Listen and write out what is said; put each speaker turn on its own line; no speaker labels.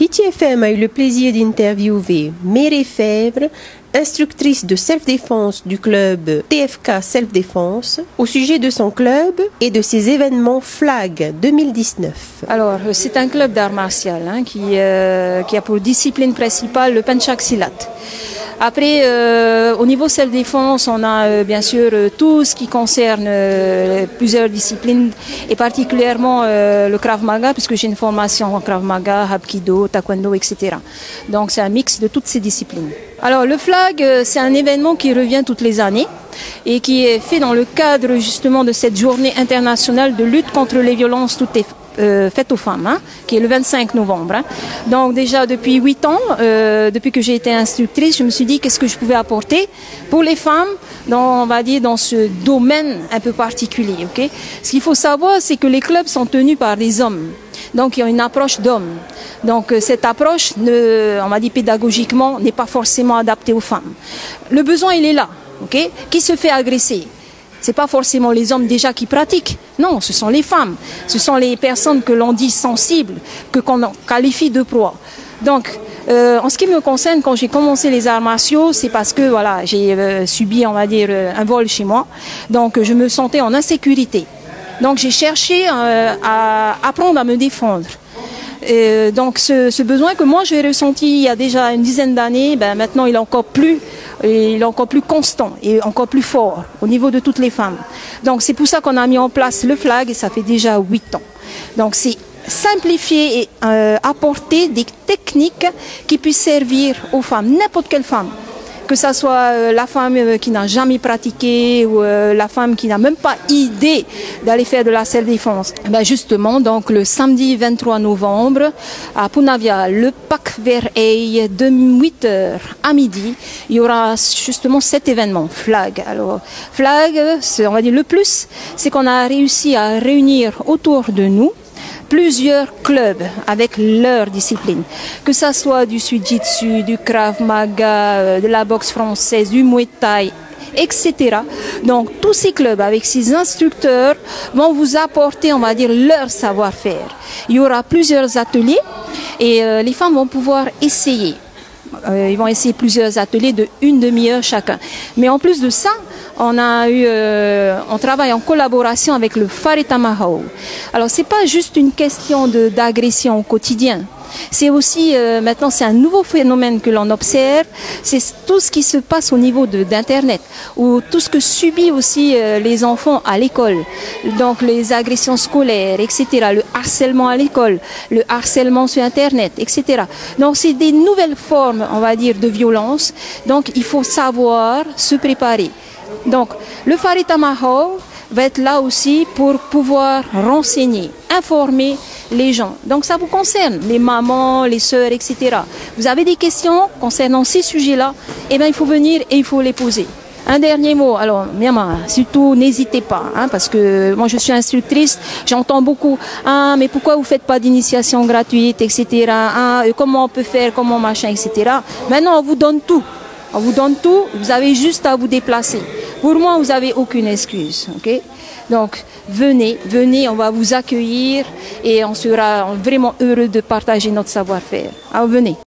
Hiti FM a eu le plaisir d'interviewer Mireille Fèvre, instructrice de self-défense du club TFK Self-Défense, au sujet de son club et de ses événements FLAG 2019.
Alors, c'est un club d'art martial qui a pour discipline principale le Pencak Silat. Après, au niveau self-défense, on a bien sûr tout ce qui concerne plusieurs disciplines et particulièrement le Krav Maga, puisque j'ai une formation en Krav Maga, Hapkido, Taekwondo, etc. Donc c'est un mix de toutes ces disciplines. Alors le FLAG, c'est un événement qui revient toutes les années et qui est fait dans le cadre justement de cette journée internationale de lutte contre les violences toutes faites aux femmes, qui est le 25 novembre. Donc déjà depuis 8 ans, depuis que j'ai été instructrice, je me suis dit qu'est-ce que je pouvais apporter pour les femmes on va dire dans ce domaine un peu particulier. Okay. Ce qu'il faut savoir, c'est que les clubs sont tenus par des hommes. Donc il y a une approche d'homme. Donc cette approche, on va dire pédagogiquement, n'est pas forcément adaptée aux femmes. Le besoin, il est là. Okay. Qui se fait agresser? Ce n'est pas forcément les hommes déjà qui pratiquent. Non, ce sont les femmes. Ce sont les personnes que l'on dit sensibles, qu'on qualifie de proie. Donc, en ce qui me concerne, quand j'ai commencé les arts martiaux, c'est parce que voilà, j'ai subi, on va dire, un vol chez moi. Donc, je me sentais en insécurité. Donc, j'ai cherché à apprendre à me défendre. Donc, ce besoin que moi j'ai ressenti il y a déjà une dizaine d'années, maintenant il est encore plus constant et encore plus fort au niveau de toutes les femmes. Donc c'est pour ça qu'on a mis en place le FLAG et ça fait déjà 8 ans. Donc c'est simplifier et apporter des techniques qui puissent servir aux femmes, n'importe quelle femme. Que ce soit la femme qui n'a jamais pratiqué ou la femme qui n'a même pas idée d'aller faire de la self-défense. Justement, donc le samedi 23 novembre à Punavia, le Pak Verhey, de 8h à midi, il y aura justement cet événement, FLAG. Alors, FLAG, on va dire le plus, c'est qu'on a réussi à réunir autour de nous plusieurs clubs avec leur discipline, que ça soit du Jiu-Jitsu, du Krav Maga, de la boxe française, du Muay Thai, etc. Donc tous ces clubs avec ces instructeurs vont vous apporter, on va dire, leur savoir-faire. Il y aura plusieurs ateliers et les femmes vont pouvoir essayer. Ils vont essayer plusieurs ateliers de 1 demi-heure chacun. Mais en plus de ça, on travaille en collaboration avec le Faretama. Alors c'est pas juste une question d'agression au quotidien. C'est aussi, maintenant c'est un nouveau phénomène que l'on observe, c'est tout ce qui se passe au niveau d'Internet, ou tout ce que subissent aussi les enfants à l'école. Donc les agressions scolaires, etc., le harcèlement à l'école, le harcèlement sur Internet, etc. Donc c'est des nouvelles formes, on va dire, de violence, donc il faut savoir se préparer. Donc le Faretama va être là aussi pour pouvoir renseigner, informer les gens. Donc ça vous concerne, les mamans, les sœurs, etc. Vous avez des questions concernant ces sujets-là, il faut venir et il faut les poser. Un dernier mot, alors Myama, surtout n'hésitez pas, parce que moi je suis instructrice, j'entends beaucoup, mais pourquoi vous ne faites pas d'initiation gratuite, etc. Comment on peut faire, comment machin, etc. Maintenant on vous donne tout. On vous donne tout, vous avez juste à vous déplacer. Pour moi, vous n'avez aucune excuse. Okay? Donc, venez, on va vous accueillir et on sera vraiment heureux de partager notre savoir-faire. Alors, venez.